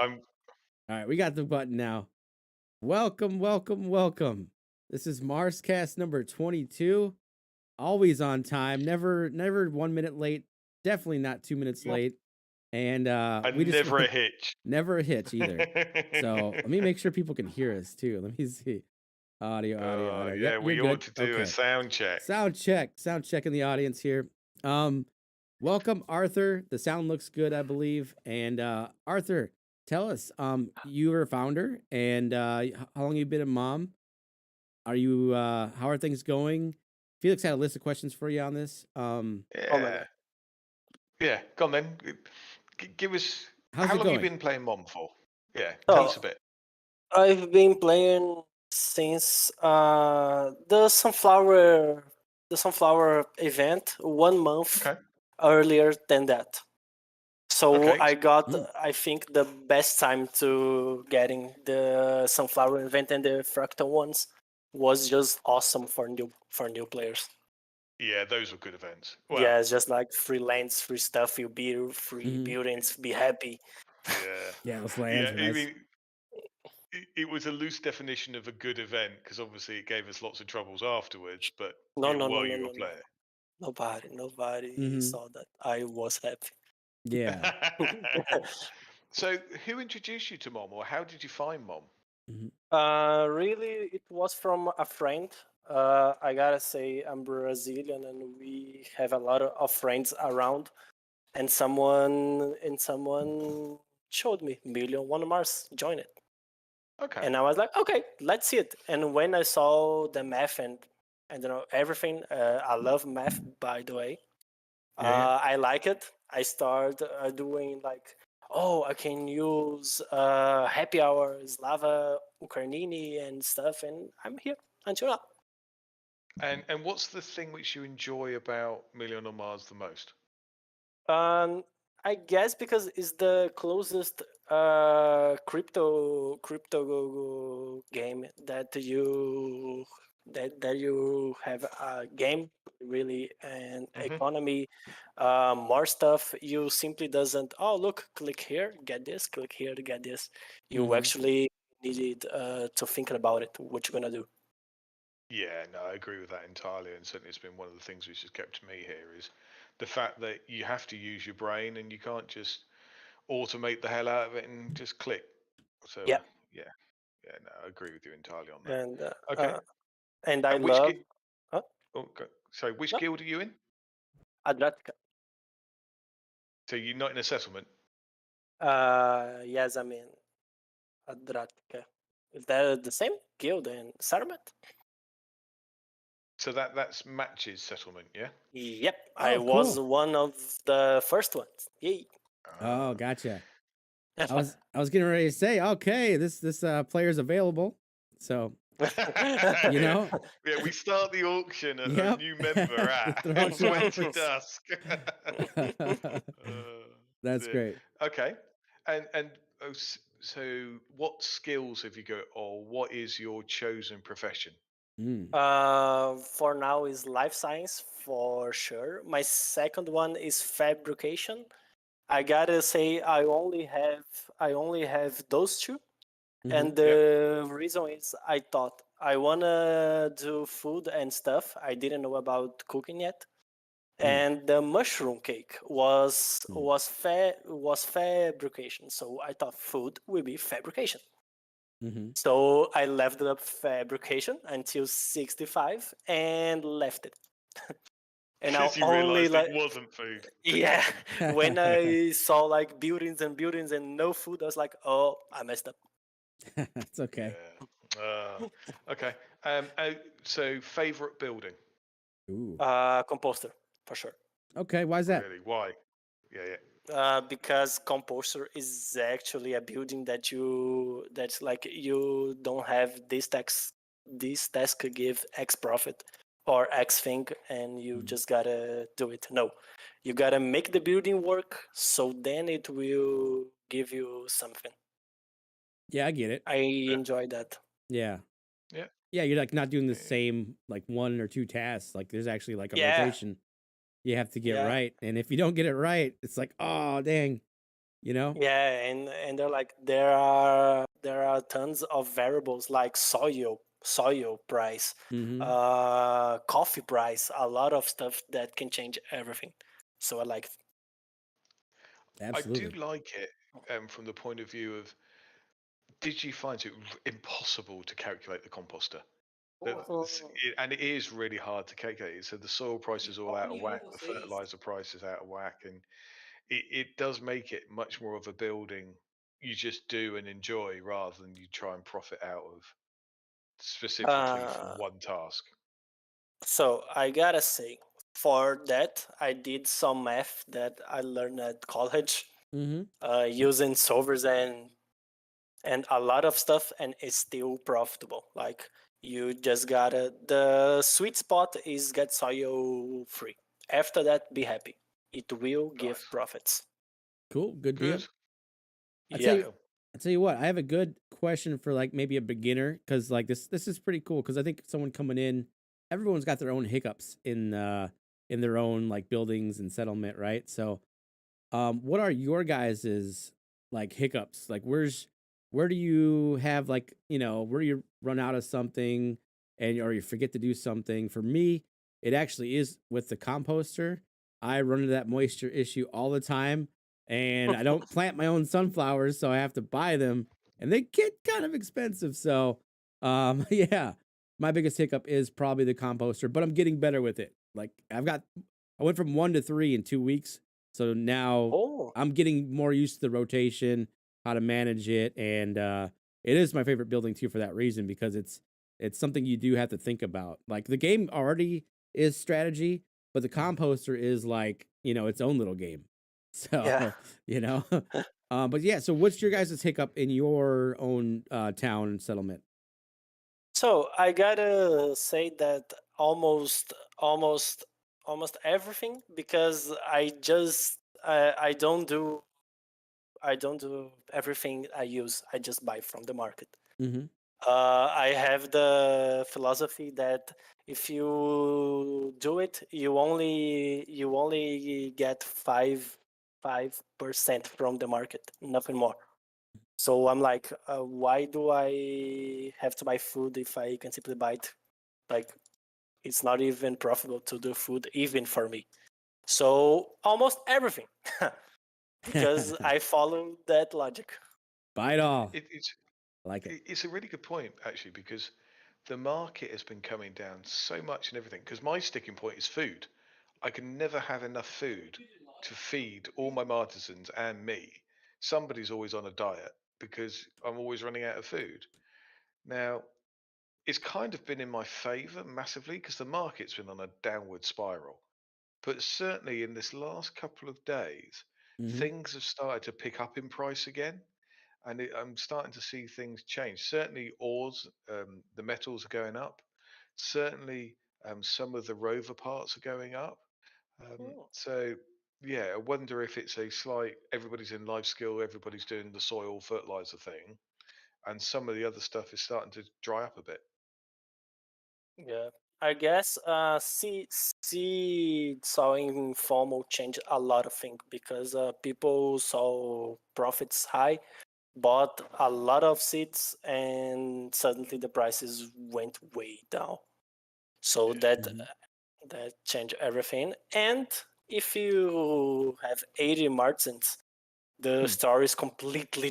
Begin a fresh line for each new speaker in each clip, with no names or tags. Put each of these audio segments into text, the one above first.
I'm
All right, we got the button now. Welcome, welcome, welcome. This is Marcast number 22. Always on time, never 1 minute late, definitely not 2 minutes late. And we
and
just
never a
want
hitch.
never a hitch either. So let me make sure people can hear us too. Let me see. Audio, audio,
Oh
audio. Yep,
yeah,
you're
we ought
good.
to do a
Okay.
sound check.
Sound check in the audience here. Welcome, Arthur. The sound looks good, I believe. And Arthur, tell us, you were a founder, and how long you been a mom? Are you how are things going? Felix had a list of questions for you on this.
Oh my
Yeah,
god.
yeah. Go on then. Give us.
How's
How
it
long you
going?
been playing Mom for? Yeah, tell us a
So
bit.
I've been playing since the sunflower event 1 month
Okay.
earlier than that. So
Okay.
I got
Mm.
I think the best time to getting the sunflower event and the fractal ones was just awesome for new players.
Yeah, those were good events. Well,
Yeah, it's just like free lands, free stuff, you build, free
Hmm.
buildings, be happy.
yeah,
Yeah, those lands
yeah.
are
I
nice.
mean, it was a loose definition of a good event because obviously it gave us lots of troubles afterwards. But
No, no, no,
while
no,
you
no,
were
no.
playing.
Nobody
Hmm.
saw that. I was happy.
Yeah.
So, who introduced you to Mom, or how did you find Mom?
Hmm.
Really, it was from a friend. I gotta say, I'm Brazilian, and we have a lot of friends around. And someone showed me Million One Mars. Join it,
Okay.
and I was like, okay, let's see it. And when I saw the math and everything, I love math, by the way.
Yeah, yeah.
I like it. I start doing like, oh, I can use happy hours, lava, Ukarnini, and stuff, and I'm here until now.
And what's the thing which you enjoy about Million on Mars the most?
Um, I guess because it's the closest crypto game that you have a game really and
Hmm.
economy, more stuff. You simply doesn't, oh look, click here, get this, click here to get this. You
Hmm.
actually needed to think about it, what you're gonna do.
Yeah, no, I agree with that entirely, and certainly it's been one of the things which has kept me here is the fact that you have to use your brain and you can't just automate the hell out of it and just click. So,
Yeah,
yeah, yeah, no, I agree with you entirely on that.
and
Okay,
I
and which
love uh,
sorry, which
no,
guild are you in?
Adrat.
So you're not in a settlement.
Yes, I mean, Adratka. Is that the same guild in Sarmat?
So that's matches settlement, yeah.
Yep, I
Oh,
was
cool.
one of the first ones. Yay.
Oh,
Ah.
gotcha. I was getting ready to say, okay, this player's available. So, you
yeah,
know,
yeah. We start the auction at a
yep.
new member
Just
at
throw out your
20
offers.
dusk.
That's
Dear.
great.
Okay, and so what skills have you got, or what is your chosen profession?
Mm.
For now is life science for sure. My second one is fabrication. I gotta say I only have those two.
Hmm.
And
Yep.
the reason is I thought I wanna do food and stuff. I didn't know about cooking yet.
Mm.
And the mushroom cake was
Mm.
was was fabrication. So I thought food will be fabrication.
Hmm.
So I left up fabrication until 65 and left it. And I
Because you
only
realised it
like
wasn't food.
yeah, when I saw like buildings and buildings and no food, I was like, oh, I messed up.
That's okay.
Yeah. Okay. So favorite building?
Ooh.
Composter for sure.
Okay. Why is that?
Really? Why? Yeah, yeah.
Because composter is actually a building that's like you don't have this task give X profit or X thing and you
Mm.
just gotta do it. No, you gotta make the building work so then it will give you something.
Yeah, I get it.
I
Yeah.
enjoy that.
Yeah.
Yeah.
Yeah, you're like not doing the
Yeah.
same like one or two tasks. Like there's actually like a
Yeah,
rotation you have to get
yeah.
right. And if you don't get it right, it's like, oh dang. you know?
Yeah, and they're like there are tons of variables like soil price,
Mm-hmm.
coffee price, a lot of stuff that can change everything. So I like
I do
Absolutely.
like it from the point of view of, did you find it impossible to calculate the composter? And it is really hard to calculate. So the soil price is all out of whack, the fertilizer price is out of whack, and it does make it much more of a building you just do and enjoy rather than you try and profit out of specifically for
uh,
one task.
so I gotta say, for that I did some math that I learned at college,
Mm-hmm.
using solvers and a lot of stuff, and it's still profitable. Like you just gotta the sweet spot is get soil free. After that, be happy. It will give
Nice.
profits.
Cool. Good deal.
Good.
I
Good
tell you,
deal.
I tell you what, I have a good question for like maybe a beginner because like this is pretty cool because I think someone coming in, everyone's got their own hiccups in their own like buildings and settlement, right? So what are your guys's like hiccups? Like where do you have like, where you run out of something and or you forget to do something? For me, it actually is with the composter. I run into that moisture issue all the time and I don't plant my own sunflowers, so I have to buy them and they get kind of expensive. So yeah, my biggest hiccup is probably the composter, but I'm getting better with it. Like I went from 1 to 3 in 2 weeks. So now
Oh,
I'm getting more used to the rotation, how to manage it, and it is my favorite building too for that reason because it's something you do have to think about. Like the game already is strategy, but the composter is like its own little game.
yeah.
So you know, but yeah. So what's your guys' hiccup in your own town and settlement?
So I gotta say that almost, almost everything, because I don't do everything I use. I just buy from the market.
Mm-hmm.
I have the philosophy that if you do it, you only get 5% from the market, nothing more. So I'm like, why do I have to buy food if I can simply buy it? Like, it's not even profitable to do food, even for me. So almost everything, because I follow that logic.
Buy it all.
It, it's
I like it.
it's a really good point actually, because the market has been coming down so much and everything. Because my sticking point is food. I can never have enough food to feed all my artisans and me. Somebody's always on a diet because I'm always running out of food. Now, it's kind of been in my favor massively because the market's been on a downward spiral. But certainly in this last couple of days,
Mm-hmm.
things have started to pick up in price again. And I'm starting to see things change. Certainly, ores, the metals are going up. Certainly, some of the rover parts are going up.
Oh,
So, yeah, I wonder if it's a slight, everybody's in life skill, everybody's doing the soil fertilizer thing, and some of the other stuff is starting to dry up a bit.
yeah. I guess seed sowing formal changed a lot of things because people saw profits high, bought a lot of seeds, and suddenly the prices went way down. So
Yeah.
Mm-hmm.
that changed everything. And if you have 80 margins, the story is completely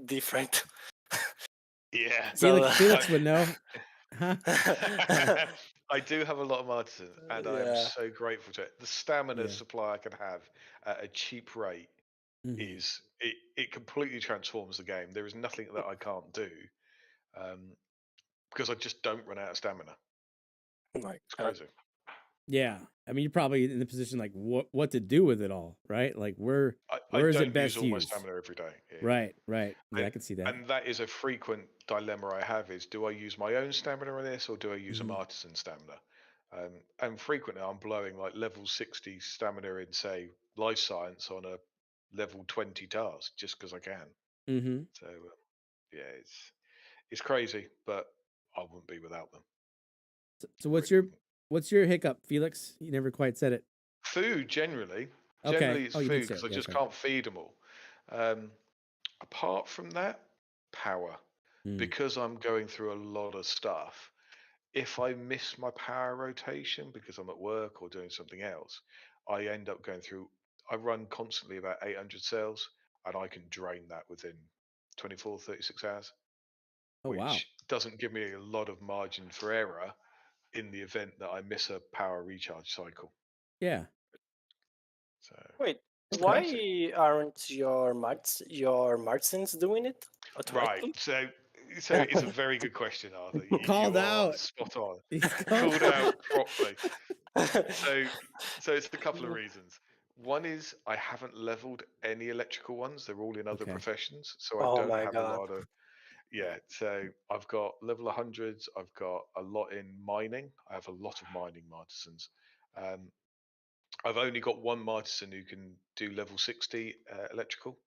different.
Yeah.
So
Felix would know. Huh?
I do have a lot of artisans, and I am
yeah.
so grateful to it. The stamina
Yeah.
supply I can have at a cheap rate
Mm-hmm.
is it completely transforms the game. There is nothing that I can't do um, because I just don't run out of stamina.
Oh my
It's
God.
crazy.
Yeah. I mean, you're probably in the position like what to do with it all, right? Like
I
where is it
don't use
best
all my
used?
stamina every day. Yeah, yeah.
Right, right. Yeah, I
And
can see that.
and that is a frequent dilemma I have: is do I use my own stamina on this or do I use a
Mm-hmm.
artisan stamina? And frequently I'm blowing like level 60 stamina in, say, life science on a level 20 task just because I can.
Mm-hmm.
So yeah, it's crazy, but I wouldn't be without them.
So
I really wouldn't.
what's your hiccup, Felix? You never quite said it.
Food generally,
Okay.
it's
Oh, you did
food
say
because
it.
I
Yeah,
just
that's right.
can't feed them all. Apart from that, power.
Mm.
Because I'm going through a lot of stuff, if I miss my power rotation because I'm at work or doing something else, I end up going through. I run constantly about 800 cells, and I can drain that within 24, 36 hours,
Oh wow.
which doesn't give me a lot of margin for error in the event that I miss a power recharge cycle.
Yeah.
So
Wait,
Okay.
why aren't your Martians doing it
right,
automatically?
so it's a very good question, Arthur.
Called
You are
out.
spot on.
He's called
Called
out.
out properly. So it's a couple of reasons. One is I haven't leveled any electrical ones. They're all in other
Okay.
professions, so I
Oh
don't
my
have a
god.
lot of. Yeah, so I've got level 100s. I've got a lot in mining. I have a lot of mining artisans. Um, I've only got one artisan who can do level 60 electrical,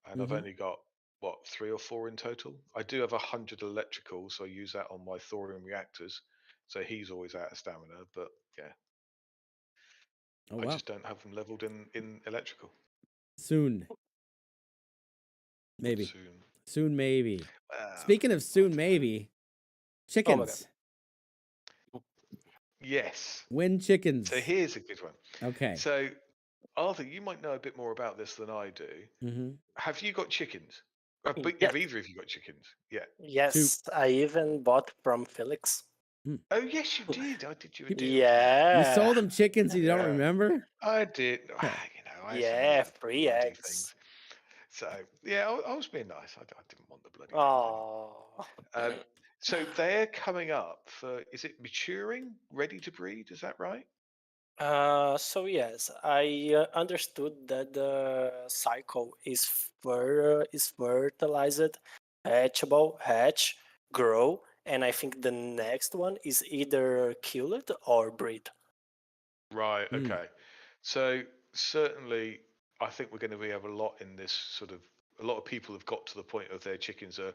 and I've
Mm-hmm.
only got what 3 or 4 in total. I do have 100 electrical, so I use that on my thorium reactors. So he's always out of stamina, but yeah,
Oh
I
wow.
just don't have them leveled in electrical.
Soon. Maybe.
Soon.
Soon maybe.
Well,
Speaking of
I
soon
don't know.
maybe,
Oh my god.
chickens.
Yes.
When
So
chickens.
here's a good one.
Okay.
So Arthur, you might know a bit more about this than I do.
Mm-hmm.
Have you got chickens? But
Yes,
have either of you got chickens? Yeah.
Two.
yes, I even bought from Felix.
Mm.
Oh yes, you did. I did you a
You,
deal, didn't I?
you
Yeah,
sold them chickens you don't
Yeah,
remember?
I did.
Huh.
I had so many
yeah, free
bloody
eggs.
things. So yeah, I was being nice. I didn't want the bloody things anyway.
Oh.
So they're coming up for. Is it maturing, ready to breed? Is that right?
So yes, I understood that the cycle is fertilized, hatchable, hatch, grow, and I think the next one is either kill it or breed.
Right.
Mm.
Okay. So certainly, I think we're going to have a lot in this sort of. A lot of people have got to the point of their chickens are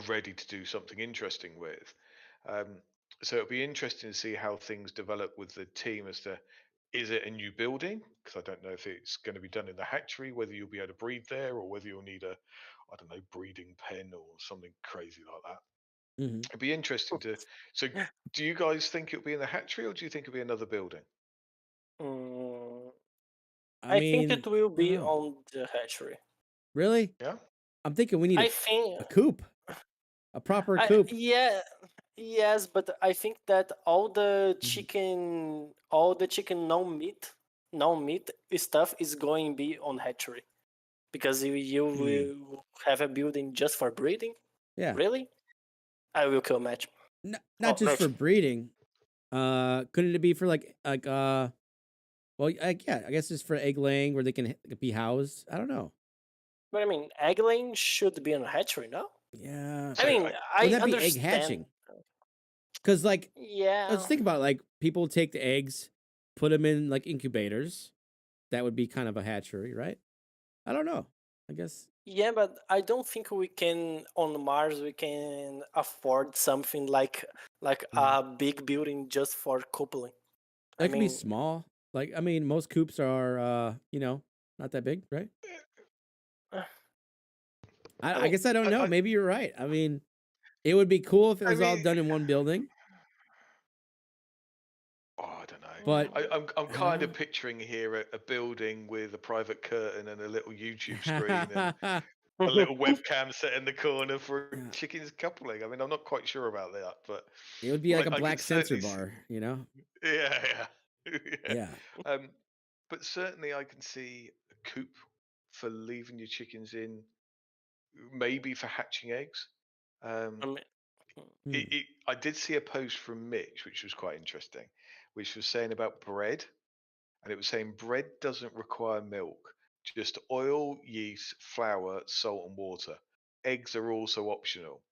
ready to do something interesting with. Um, so it'll be interesting to see how things develop with the team as to is it a new building? Because I don't know if it's going to be done in the hatchery, whether you'll be able to breed there, or whether you'll need a, I don't know, breeding pen or something crazy like that.
Mm-hmm.
It'd be interesting to. So, do you guys think it'll be in the hatchery, or do you think it'll be another building?
Mm,
I
I think
mean,
it will
I don't
be
know.
on the hatchery.
Really?
Yeah.
I'm thinking we need
I think
a coop. A proper
I
coop.
yeah yes, but I think that
Mhm.
all the chicken no meat stuff is going to be on hatchery because you
Mm.
will have a building just for breeding.
Yeah.
Really? I will kill match.
Not
Oh,
just for
match.
breeding. Couldn't it be for well, yeah, I guess it's for egg laying where they can be housed. I don't know.
But I mean, egg laying should be on a hatchery, no?
Yeah.
I
So
mean, I
Wouldn't that be egg
understand.
hatching? Because like, let's
Yeah,
think about it, like people take the eggs, put them in like incubators. That would be kind of a hatchery, right? I don't know. I guess
yeah, but I don't think we can on Mars. We can afford something like
Mhm.
a big building just for coupling. I
It could be
mean,
small. Like, I mean, most coops are, not that big, right?
uh, I
I
mean,
guess I don't know.
I,
Maybe you're right. I mean, it would be cool if it
I
was all
mean,
done in one building,
oh, I don't know.
but
I'm
I don't
kind of
know.
picturing here a building with a private curtain and a little YouTube screen and a
mm.
little webcam set in the corner for
Yeah,
chickens coupling. I mean, I'm not quite sure about that, but
it would be like a
I could
black sensor
certainly see.
bar, you know?
Yeah, yeah, yeah.
Yeah.
But certainly I can see a coop for leaving your chickens in, maybe for hatching eggs.
I
Um,
mean,
Hmm.
I did see a post from Mitch, which was quite interesting, which was saying about bread, and it was saying bread doesn't require milk, just oil, yeast, flour, salt, and water. Eggs are also optional.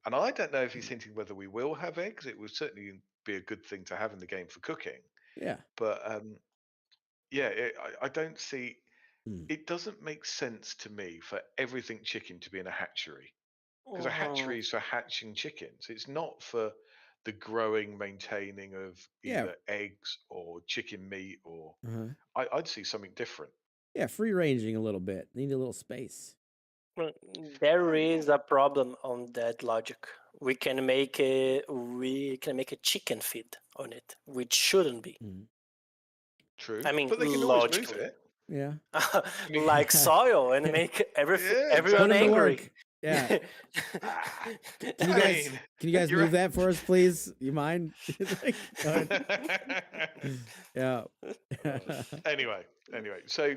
And I don't know if he's hinting whether we will have eggs. It would certainly be a good thing to have in the game for cooking.
Yeah.
But yeah, I don't see.
Hmm.
It doesn't make sense to me for everything chicken to be in a hatchery because a
mm,
hatchery is for hatching chickens. It's not for the growing, maintaining of
Yeah.
either eggs or chicken meat or.
Uh-huh.
I'd see something different.
free ranging a little bit. Need a little space.
Well, there is a problem on that logic. We can make a chicken feed on it, which shouldn't be.
Mhm.
True.
I mean,
but they can always move
logically,
it.
Yeah.
mean-
like soil, and make
Yeah,
everyone
Put 'em to
angry.
work. Yeah.
Ah,
Can you guys
mean,
can you guys
you're
move that for us, please? You mind? Like, go ahead. Yeah.
anyway, so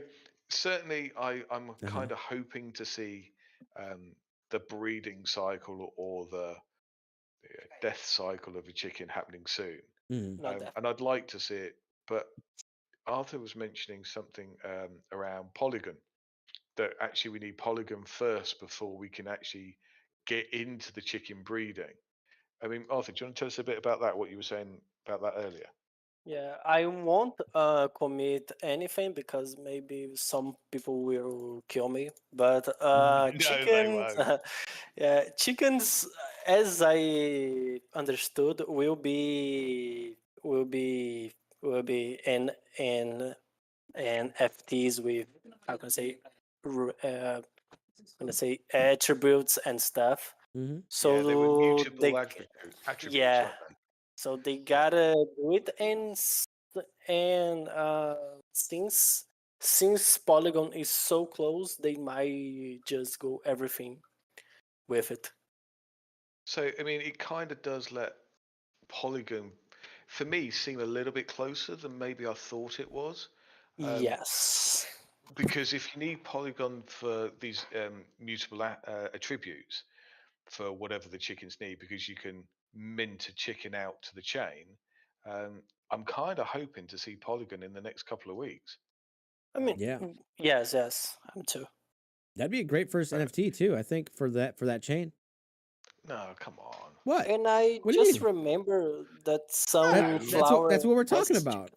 certainly I'm
Uh-huh.
kind of hoping to see the breeding cycle or the death cycle of a chicken happening soon,
Mhm.
Not that.
and I'd like to see it. But Arthur was mentioning something around Polygon, that actually we need Polygon first before we can actually get into the chicken breeding. I mean, Arthur, do you want to tell us a bit about that? What you were saying about that earlier?
Yeah, I won't commit anything because maybe some people will kill me. But
No, they
chickens,
won't.
yeah, chickens, as I understood, will be in FTs with, how can I say, attributes and stuff.
Mhm.
Yeah, they were
So
mutable attributes,
yeah,
weren't they?
so they gotta do it, and since Polygon is so close, they might just go everything with it.
So, I mean, it kind of does let Polygon, for me, seem a little bit closer than maybe I thought it was.
Yes.
Because if you need Polygon for these mutable attributes for whatever the chickens need, because you can mint a chicken out to the chain, I'm kind of hoping to see Polygon in the next couple of weeks.
I mean,
Yeah.
yes, I'm too.
That'd be a great first NFT too, I think, for that chain.
No, come on.
What?
And I
What do you
just
mean?
remember that
No.
That's what we're
has
talking about.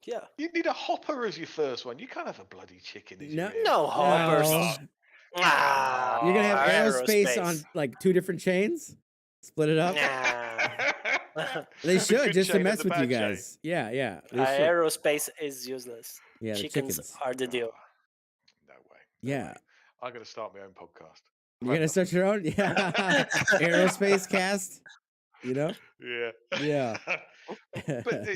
Yeah.
You need a hopper as your first one. You can't have a bloody chicken as
No,
your
No hoppers.
no.
Ah,
You're gonna have aerospace
aerospace.
on like 2 different chains? Split it up?
Nah.
They
The
should
good
just to
chain and
mess
the
with you
bad chain.
guys. Yeah, they should.
Aerospace is useless.
Yeah, the
Chickens
chickens.
are the deal.
No way. No
Yeah.
way. I'm going to start my own podcast.
You're gonna start your own? Yeah. Aerospace cast, you know?
Yeah.
Yeah.
But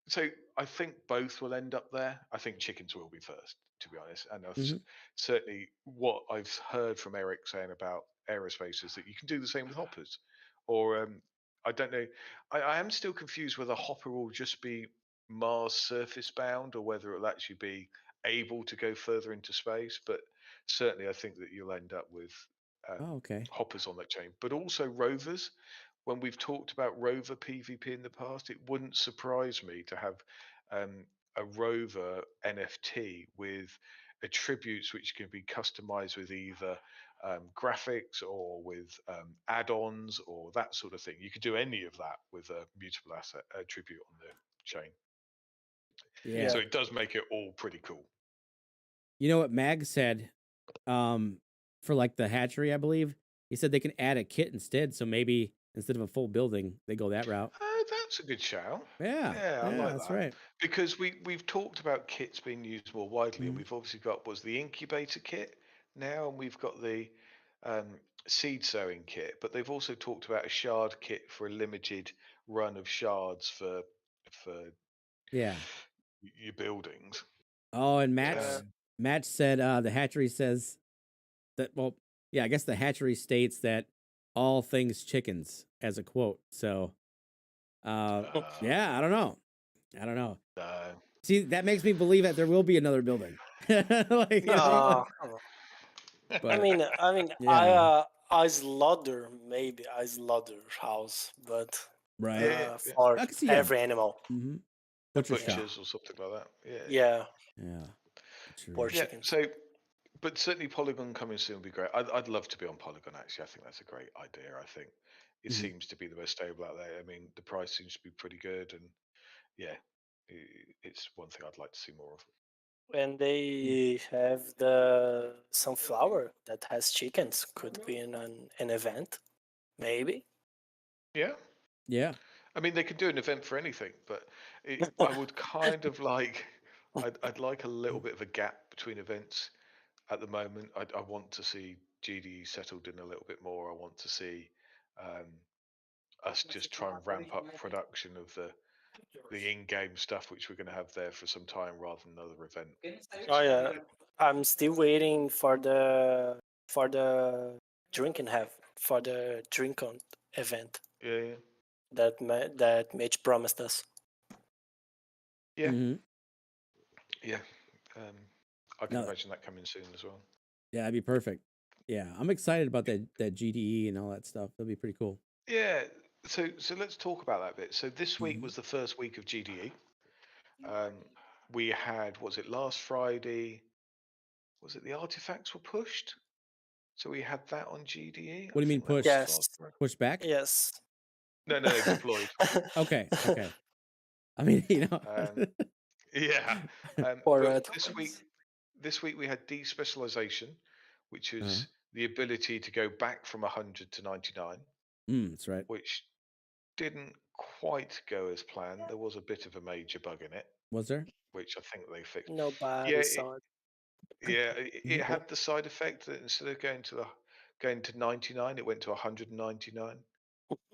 so I think both will end up there. I think chickens will be first, to be honest. And
Mhm.
certainly what I've heard from Eric saying about aerospace is that you can do the same with hoppers. Or I don't know. I am still confused whether hopper will just be Mars surface bound or whether it'll actually be able to go further into space. But certainly I think that you'll end up with
Oh, okay.
hoppers on that chain, but also rovers. When we've talked about rover PvP in the past, it wouldn't surprise me to have a rover NFT with attributes which can be customized with either graphics or with add-ons or that sort of thing. You could do any of that with a mutable asset attribute on the chain.
Yeah.
So it does make it all pretty cool.
You know what Mag said? For like the hatchery, I believe. He said they can add a kit instead, so maybe instead of a full building, they go that route.
That's a good shout.
Yeah,
I like
that's
that.
right.
Because we've talked about kits being used more widely, and
Mhm.
we've obviously got the incubator kit now, and we've got the seed sowing kit. But they've also talked about a shard kit for a limited run of shards for
Yeah.
your buildings.
Oh, and
Uh,
Match said the hatchery says that, well, yeah, I guess the hatchery states that all things chickens as a quote. So yeah, I don't know.
no.
See, that makes me believe that there will be another building. Like, you know,
No.
but yeah,
I slaughter maybe I slaughter house, but
right.
Yeah,
for
I can see
every animal.
Mm-hmm.
a
Butcher shop.
butchers or something like that. Yeah.
Yeah,
Yeah.
poor
Butchery.
Yeah.
chickens.
So, but certainly Polygon coming soon would be great. I'd love to be on Polygon. Actually, I think that's a great idea. I think it
Mhm.
seems to be the most stable out there. I mean, the price seems to be pretty good, and yeah, it's one thing I'd like to see more of.
And they have the sunflower that has chickens. Could be in an event, maybe.
Yeah,
Yeah.
I mean they could do an event for anything, but I would kind of like I'd like a little bit of a gap between events at the moment. I want to see GDE settled in a little bit more. I want to see um, us just try and ramp up production of the in-game stuff, which we're going to have there for some time, rather than another event.
Oh yeah, I'm still waiting for the drinking for the drink on event
Yeah,
that Mitch promised us.
yeah,
Mhm.
yeah. Um, I can
No,
imagine that coming soon as well.
yeah, that'd be perfect. Yeah, I'm excited about that GDE and all that stuff. That'll be pretty cool.
Yeah. So let's talk about that bit. So this week
Mhm.
was the first week of GDE. We had, what was it, last Friday? Was it the artifacts were pushed? So we had that on GDE.
What do you mean
think that was
pushed?
Yes,
last Friday.
Push back?
yes.
No, deployed.
Okay, okay. I mean,
Um, yeah.
For
But
red
this week we had despecialization, which
uh-huh.
is the ability to go back from 100 to 99,
That's right.
which didn't quite go as planned. There was a bit of a major bug in it,
Was there?
which I think they fixed.
Nobody
Yeah,
saw it.
it had the side effect that instead of going to 99, it went to 199.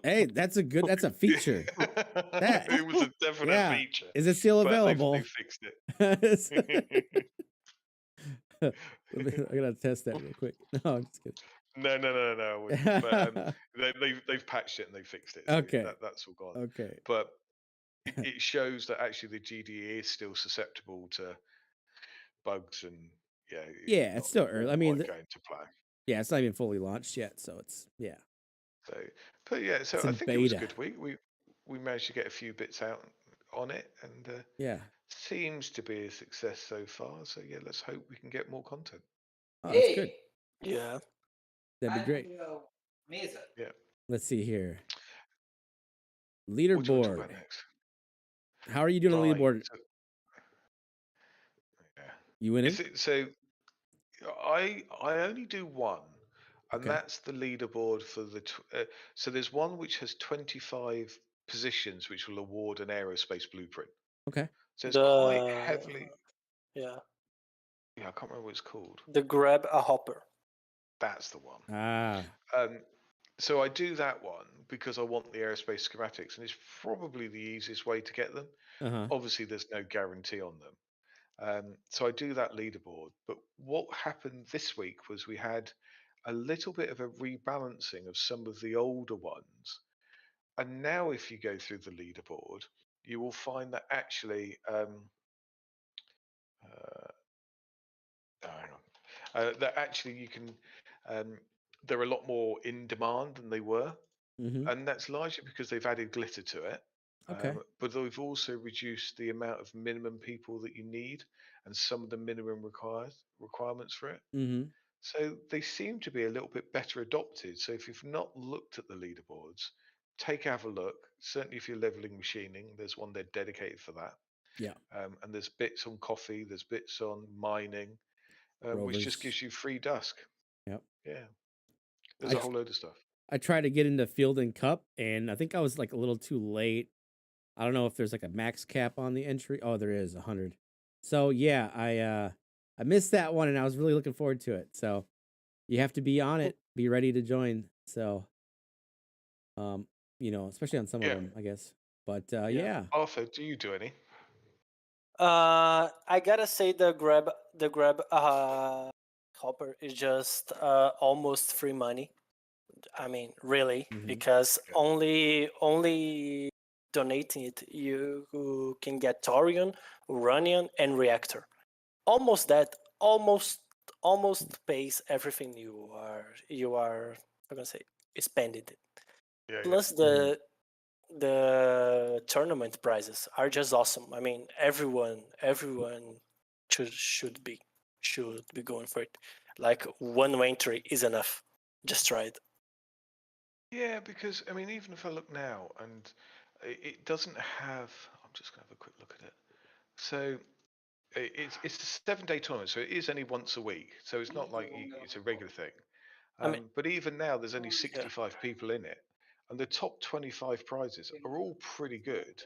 Hey, that's a feature. That
It was a definite
yeah.
feature,
Is it still
but they
available?
fixed it.
I gotta test that real quick. No, I'm just kidding.
No, I wouldn't. But they've patched it and they fixed it, so
Okay.
that's all gone.
Okay.
But it shows that actually the GDE is still susceptible to bugs, and yeah, it's
Yeah,
not
it's still early. I mean,
quite going to plan.
yeah, it's not even fully launched yet, so it's yeah,
So, but yeah, so
it's
I
in
think it was a
beta.
good week. We managed to get a few bits out on it, and
Yeah.
seems to be a success so far. So yeah, let's hope we can get more content.
Oh, that's good.
Yeah.
That'd be great.
Yeah.
Let's see here.
What do you want to talk
Leaderboard.
about next?
How are you doing on the
Right.
leaderboard?
So, yeah.
You winning?
Is it so? I only do one, and
Okay.
that's the leaderboard for the. So there's one which has 25 positions, which will award an aerospace blueprint.
Okay.
So it's quite
The
heavily.
yeah,
Yeah, I can't remember what it's called.
the grab a hopper.
That's the one.
Ah.
So I do that one because I want the aerospace schematics, and it's probably the easiest way to get them.
Uh-huh.
Obviously, there's no guarantee on them. So I do that leaderboard. But what happened this week was we had a little bit of a rebalancing of some of the older ones. And now, if you go through the leaderboard, you will find that actually, hang on, that actually you can, they're a lot more in demand than they were.
Mm-hmm.
And that's largely because they've added glitter to it.
Okay.
But they've also reduced the amount of minimum people that you need and some of the minimum requirements for it.
Mm-hmm.
So they seem to be a little bit better adopted. So if you've not looked at the leaderboards, have a look. Certainly, if you're leveling machining, there's one there dedicated for that.
Yeah.
And there's bits on coffee, there's bits on mining, which just
Rovers.
gives you free dusk.
Yep.
Yeah, there's a whole load of stuff.
I tried to get into Field and Cup, and I think I was like a little too late. I don't know if there's like a max cap on the entry. Oh, there is 100. So yeah, I missed that one, and I was really looking forward to it. So you have to be on it, be ready to join. So, especially on some of
Yeah.
them, I guess. But yeah.
Arthur, do you do any?
I gotta say the grab hopper is just almost free money. I mean, really,
Mhm.
because
Yeah.
only donating it you can get Torion, Uranium, and Reactor. Almost that, almost pays everything you are I'm gonna say spending it.
Yeah,
Plus the tournament prizes are just awesome. I mean, everyone should be going for it. Like one entry is enough. Just try it.
Yeah, because I mean, even if I look now, and it doesn't have. I'm just gonna have a quick look at it. So it's a 7-day tournament, so it is only once a week. So it's not like it's a regular thing.
I mean,
But even now, there's only 65 people in it, and the top 25 prizes are all pretty good.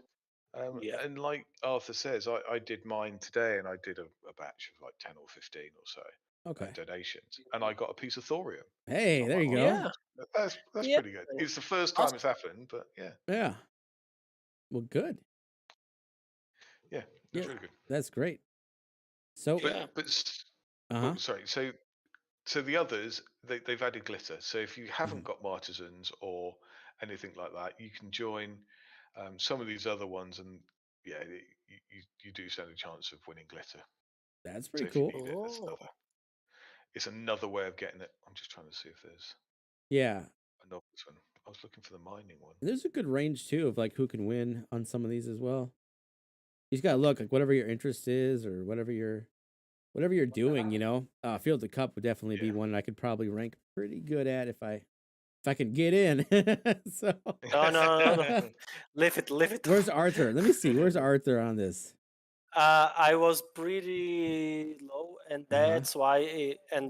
Yeah.
And like Arthur says, I did mine today, and I did a batch of like 10 or 15 or so
Okay.
donations, and I got a piece of thorium.
Hey,
So I'm
there
like,
you
oh,
go.
Yeah.
that's
Yeah.
pretty good. It's the first time
Also,
it's happened, but yeah,
Yeah. Well, good.
yeah,
Yeah,
it's really good.
that's great. So,
But
yeah.
uh-huh.
oh, sorry. So the others, they've added glitter. So if you haven't
Mhm.
got Martisans or anything like that, you can join some of these other ones, and yeah, you do stand a chance of winning glitter.
That's
So
pretty
if you
cool.
need it,
Oh.
it's another way of getting it. I'm just trying to see if there's
Yeah.
another one. I was looking for the mining one.
And there's a good range too of like who can win on some of these as well. You just gotta look like whatever your interest is or whatever you're doing, you know. Field to Cup would definitely be
Yeah.
one I could probably rank pretty good at if I can get in. So
No, no, no, no. Leave it, leave it.
where's Arthur? Let me see. Where's Arthur on this?
I was pretty low, and
Uh-huh.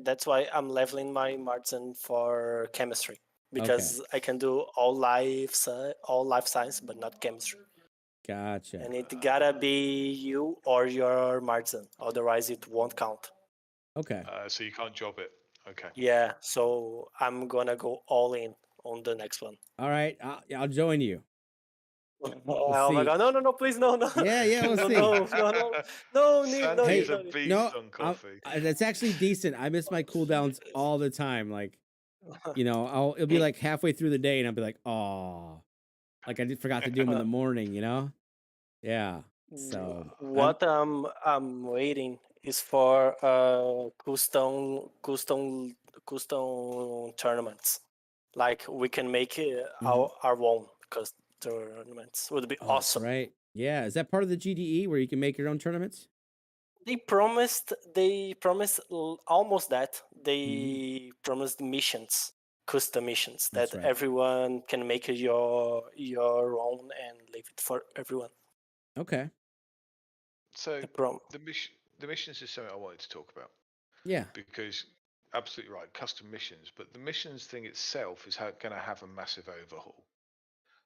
that's why I'm leveling my margin for chemistry,
Okay.
because I can do all life science, but not chemistry.
Gotcha.
And it gotta be you or your margin, otherwise it won't count.
Okay.
So you can't job it. Okay.
Yeah, so I'm gonna go all in on the next one.
All right. I'll join you. We'll
Oh my
see.
god, no, no, no, please, no, no,
Yeah, yeah, we'll
no,
see.
no, no, no, no need, no
Santi's
need,
Hey,
a
no need.
beast
no,
on coffee.
that's actually decent. I miss my cooldowns all the time. Like, you know, it'll be like halfway through the day and I'll be like, oh, like forgot to do them in the morning, you know? Yeah. So I'm
What I'm waiting is for custom tournaments. Like we can make
mhm.
our own custom tournaments. Would be
Oh, that's
awesome.
right. Yeah. Is that part of the GDE where you can make your own tournaments?
They promised almost that.
Hmm.
They promised missions, custom missions
That's
that
right.
everyone can make your own and leave it for everyone.
Okay.
So
The prom.
the missions is something I wanted to talk about
Yeah.
because absolutely right, custom missions, but the missions thing itself is going to have a massive overhaul.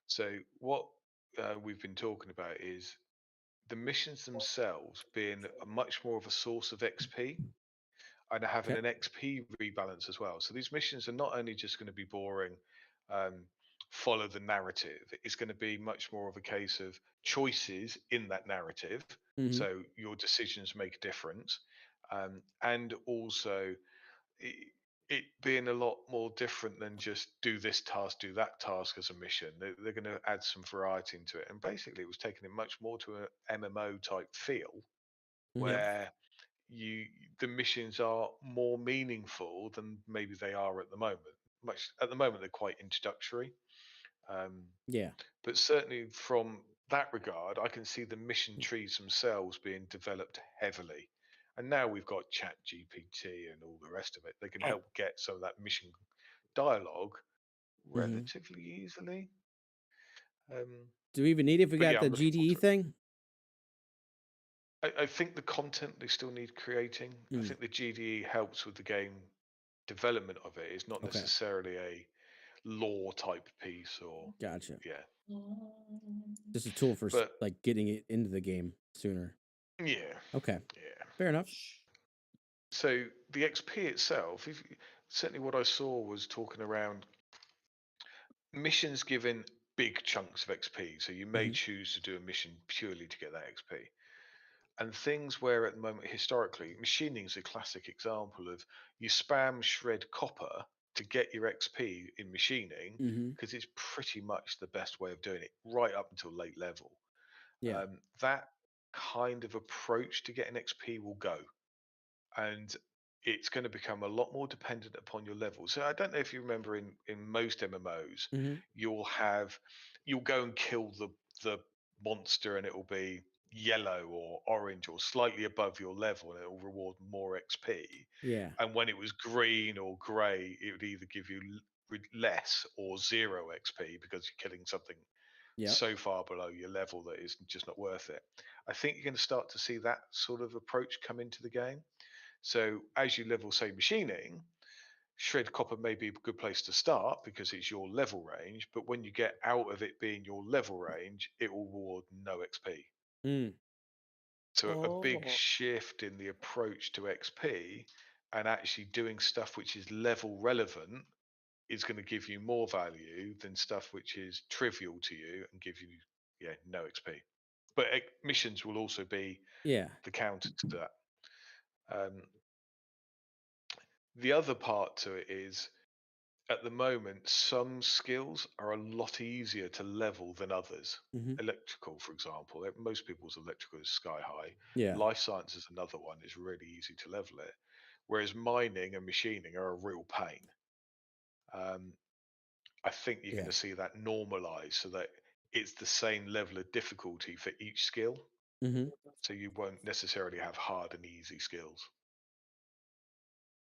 So what we've been talking about is the missions themselves being a much more of a source of XP and having
Okay.
an XP rebalance as well. So these missions are not only just going to be boring, um, follow the narrative. It's going to be much more of a case of choices in that narrative.
Hmm.
So your decisions make a difference, and also it, it being a lot more different than just do this task, do that task as a mission. They're going to add some variety into it, and basically, it was taking it much more to a MMO type feel
Hmm.
Yeah.
where you the missions are more meaningful than maybe they are at the moment. Much at the moment they're quite introductory, um,
Yeah.
but certainly from that regard, I can see the mission trees themselves being developed heavily. And now we've got Chat GPT and all the rest of it. They can help get some of that mission dialogue
Hmm.
relatively easily. Um,
Do we even need it if we
but
got
yeah,
the
I'm looking forward
GDE
to it.
thing?
I think the content they still need creating. I
Mm.
think the GDE helps with the game development of it. It's not
Okay.
necessarily a lore type piece or
Gotcha.
yeah.
Just a tool for
But
like getting it into the game sooner.
yeah,
Okay.
yeah.
Fair enough.
So the XP itself, certainly what I saw was talking around missions giving big chunks of XP. So you may
Hmm.
choose to do a mission purely to get that XP. And things where at the moment historically, machining is a classic example of you spam shred copper to get your XP in machining
Hmm.
because it's pretty much the best way of doing it right up until late level.
Yeah.
That kind of approach to getting XP will go, and it's going to become a lot more dependent upon your level. So I don't know if you remember in most MMOs,
Hmm.
you'll have you'll go and kill the monster and it will be yellow or orange or slightly above your level and it will reward more XP.
Yeah.
And when it was green or grey, it would either give you less or zero XP because you're killing something
Yep.
so far below your level that it's just not worth it. I think you're going to start to see that sort of approach come into the game. So as you level, say, machining, shred copper may be a good place to start because it's your level range, but when you get out of it being your level range, it will reward no XP.
Mm,
So a big
Oh,
shift in the approach to XP and actually doing stuff which is level relevant is going to give you more value than stuff which is trivial to you and give you no XP. But missions will also be
yeah.
the counter to that. The other part to it is at the moment some skills are a lot easier to level than others.
Hmm.
Electrical, for example, most people's electrical is sky high.
Yeah.
Life science is another one. It's really easy to level it. Whereas mining and machining are a real pain. I think you're going
Yeah.
to see that normalize so that it's the same level of difficulty for each skill.
Hmm.
So you won't necessarily have hard and easy skills.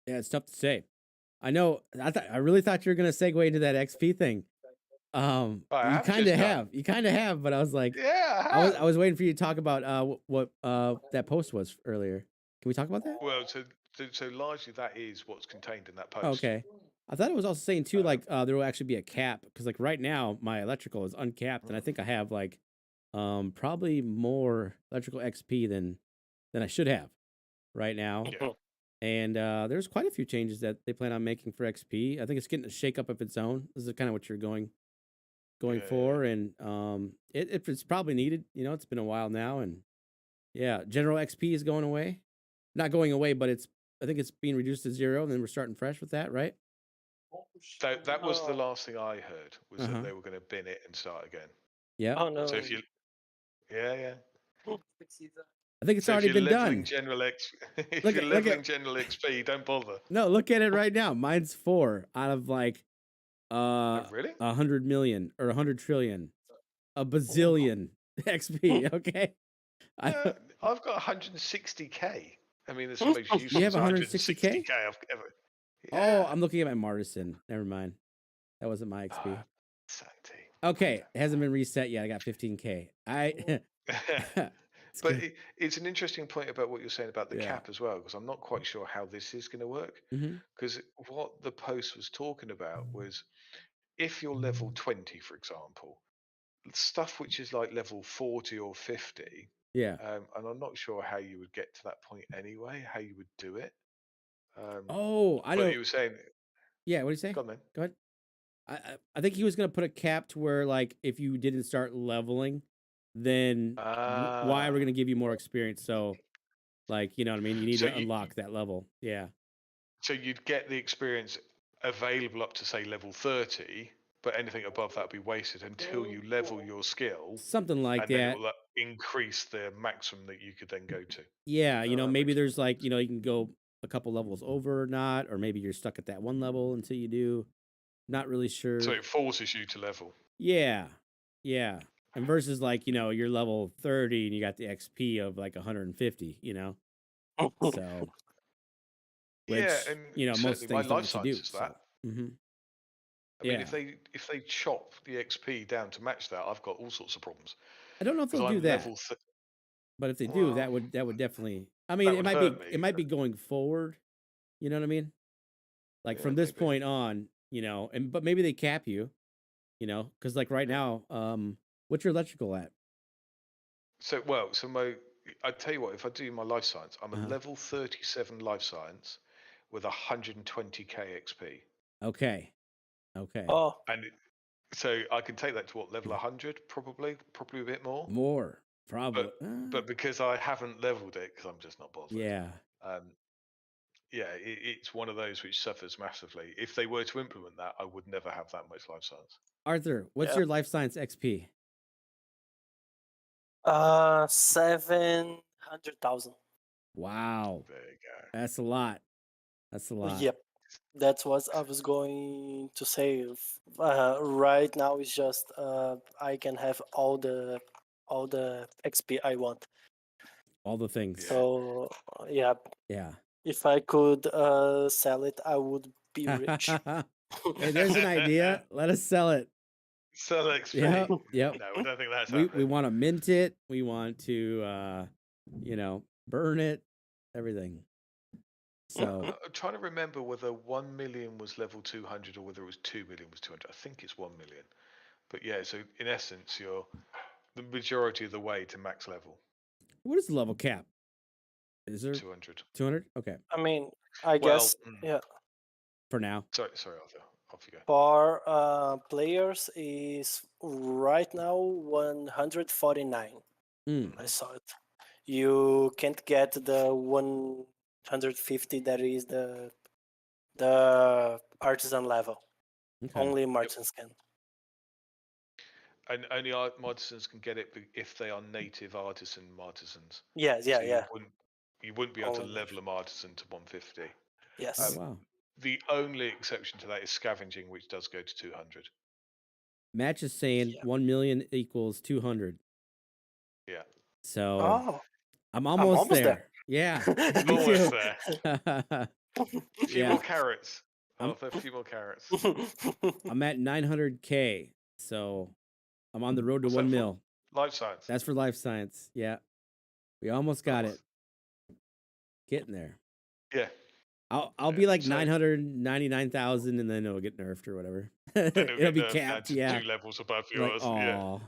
Yeah. It's tough to say. I know. I really thought you were gonna segue into that XP thing.
I
You
have
kind
just
of
done.
have. You kind of have. But I was like,
Yeah, I
I
have.
was waiting for you to talk about what that post was earlier. Can we talk about that?
Well, so largely that is what's contained in that
Oh,
post.
okay. I thought it was also saying too,
Um,
like there will actually be a cap because like right now my electrical is uncapped, and I think I have like probably more electrical XP than I should have right now.
yeah,
And there's quite a few changes that they plan on making for XP. I think it's getting a shake up of its own. This is kind of what you're going
yeah.
for, and it's probably needed. You know, it's been a while now, and yeah, general XP is going away. Not going away, but I think it's being reduced to 0, and then we're starting fresh with that, right?
That was the last thing I heard was
Uh
that
huh.
they were going to bin it and start again.
Yep.
oh
So
no.
if you, yeah.
I think it's
So if
already
you're
been
leveling
done.
general if
Look
you're
at
leveling general XP, don't bother.
no, look at it right now. Mine's 4 out of like
Oh, really?
100 million or 100 trillion, a bazillion XP. Okay. I
Yeah,
don't,
I've got 160k. I mean, it's the most
you have
useless
160K?
160k I've ever.
Oh,
Yeah.
I'm looking at my Martisan. Never mind. That wasn't my XP.
Ah, Sancti.
Okay, it hasn't been reset yet. I got 15K. It's
But
good.
it's an interesting point about what you're saying about the
Yeah.
cap as well, because I'm not quite sure how this is going to work.
Hmm.
Because what the post was talking about was if you're level 20, for example, stuff which is like level 40 or 50,
Yeah.
and I'm not sure how you would get to that point anyway, how you would do it.
Oh, I
But
know.
he was saying,
Yeah. What do you say?
go on then.
Go ahead. I think he was gonna put a cap to where like if you didn't start leveling, then why we're
Ah,
gonna give you more experience. So like you know what I mean. You need
so
to unlock that level. Yeah.
so you'd get the experience available up to say level 30, but anything above that would be wasted until you level your skill,
Something like
and then it
that.
will increase the maximum that you could then go to.
Yeah.
Oh, that
Maybe
makes
there's like you can go a couple levels over or not, or maybe you're stuck at that one level until you do. Not really
so
sure.
it forces you to level.
Yeah. Yeah. And versus like, you're level 30 and you got the XP of like 150, So,
Yeah,
which,
and
most
certainly my
things don't
life
let you
science
do.
is that.
So, hmm
I mean,
yeah.
if they chop the XP down to match that, I've got all sorts of problems
I don't know if
because
they'll do
I'm
that,
level.
but if they do,
Well,
that would definitely, I mean,
that would hurt
it
me.
might be going forward. You know what I mean? Like
Yeah,
from this
maybe.
point on, but maybe they cap you, cause like right
Yeah.
now, what's your electrical at?
So I tell you what, if I do my life science, I'm a
Uh-huh.
level 37 life science with 120k XP,
Okay. Okay.
Oh,
and so I can take that to what level 100, probably a bit more.
More,
But
probably.
because I haven't leveled it, because I'm just not bothered.
Yeah.
Um, yeah, it's one of those which suffers massively. If they were to implement that, I would never have that much life science.
Arthur, what's
yeah.
your life science XP?
700,000.
Wow.
There you go.
That's a lot. That's a lot.
Yep. That's what I was going to say. Right now is just I can have all the XP I want.
All the things.
Yeah.
So yeah,
Yeah.
if I could sell it, I would be rich.
Hey, there's an idea. Let us sell it.
Sell XP.
Yep. Yep.
No, I don't think that's
We
happening.
want to mint it. We want to burn it. Everything. So
I'm trying to remember whether 1 million was level 200 or whether it was 2 million was 200. I think it's 1 million. But yeah, so in essence, you're the majority of the way to max level,
what is the level cap? Is there
200.
200? Okay,
I mean, I
Well,
guess yeah.
for now.
sorry, Arthur. Off you go.
For players is right now 149.
Mm.
I saw it. You can't get the 150 that is the artisan level.
Okay.
Only merchants can.
And only artisans can get it if they are native artisans.
Yes,
So
yeah.
you wouldn't be able to
Only
level a artisan to 150.
Oh,
Yes.
wow.
The only exception to that is scavenging, which does go to 200.
Match is saying
Yeah.
1 million equals 200.
Yeah.
So
Oh,
I'm almost
almost there.
there. Yeah, me
Almost
too.
there. A few
Yeah.
more carrots.
I'm-
Arthur, a few more carrots.
I'm at 900K. So I'm on the road to
What's
1
that for?
mil.
Life science.
That's for life science. Yeah. We almost got
Nice.
it. Getting there.
Yeah.
I'll be like
So-
999,000 and then it'll get nerfed or whatever.
Then
It'll be
get nerfed down
capped.
to
Yeah.
2 levels above
Like,
yours.
oh,
Yeah.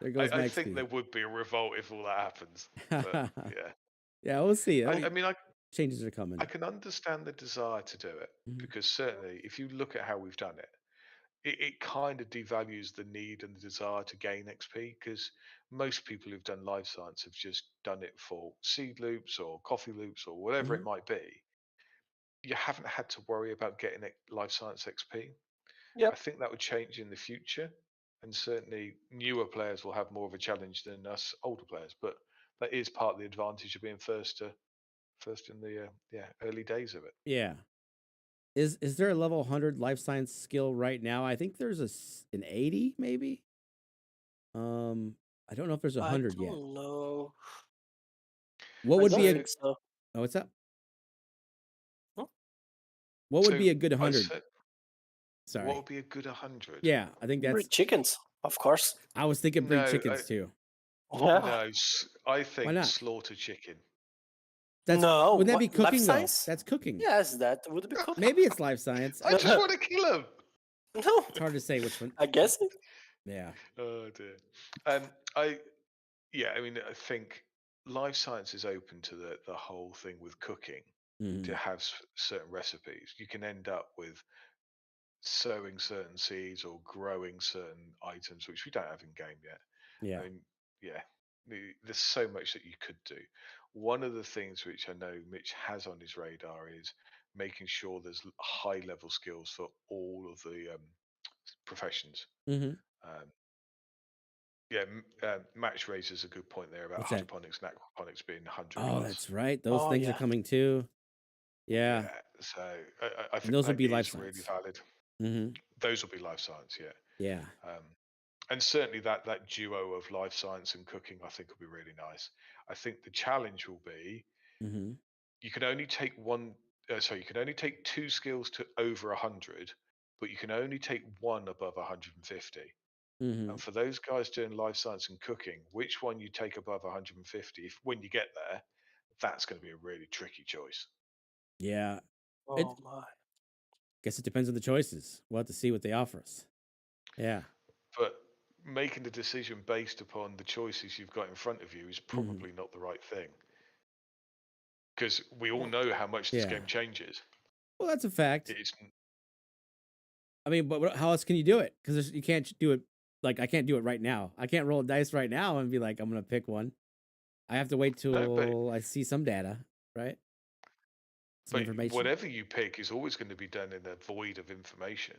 there goes
I
Max
think
P.
there would be a revolt if all that happens. But yeah.
Yeah, we'll see.
I mean,
Changes are coming.
I can understand the desire to do it
Mhm.
because certainly if you look at how we've done it, it kind of devalues the need and the desire to gain XP because most people who've done life science have just done it for seed loops or coffee loops or whatever it
Mhm.
might be. You haven't had to worry about getting life science XP.
Yep.
I think that would change in the future, and certainly newer players will have more of a challenge than us older players. But that is part of the advantage of being first in the early days of it.
Yeah. Is there a level 100 life science skill right now? I think there's an 80 maybe. I don't know if there's 100
I
yet.
don't know.
What
I
would
don't
be a
think so.
Oh, what's up?
Hmm?
What would
So
be a good
I
100?
said,
Sorry.
what would be a good 100?
Yeah, I think that's
Breed chickens, of course.
I was thinking breed
No,
chickens too.
Yeah.
No, I think
not?
slaughter chicken.
That's
No,
wouldn't that be
what, life
cooking though?
science?
That's cooking.
Yes, that would be cooking.
Maybe it's life science.
I just want to kill him.
No,
It's hard to say which one.
I guess.
Yeah.
Oh dear. I mean, I think life science is open to the whole thing with cooking
Mhm.
to have certain recipes. You can end up with sowing certain seeds or growing certain items, which we don't have in game yet.
Yeah.
I mean, yeah, there's so much that you could do. One of the things which I know Mitch has on his radar is making sure there's high level skills for all of the professions.
Mhm.
Um, Match raises a good point there about
What's that?
hydroponics and aquaponics being 100
Oh,
plus.
that's right. Those
Oh,
things are
yeah.
coming too. Yeah.
So I think
those would
that
be life
is really
science.
valid.
Mhm.
Those will be life science, yeah.
Yeah.
And certainly that duo of life science and cooking, I think, will be really nice. I think the challenge will be
Mhm.
you can only take you can only take 2 skills to over 100, but you can only take one above 150.
Mhm.
And for those guys doing life science and cooking, which one you take above 150, when you get there, that's going to be a really tricky choice.
Yeah. It
Oh my.
guess it depends on the choices. We'll have to see what they offer us. Yeah.
But making the decision based upon the choices you've got in front of you is probably not the right thing. Because we all know how much this
Yeah.
game changes.
Well, that's a fact.
It's
I mean, but how else can you do it? Because you can't do it. Like I can't do it right now. I can't roll a dice right now and be like, I'm gonna pick one. I have to wait till I see some data, right? Some
but
information.
whatever you pick is always going to be done in a void of information.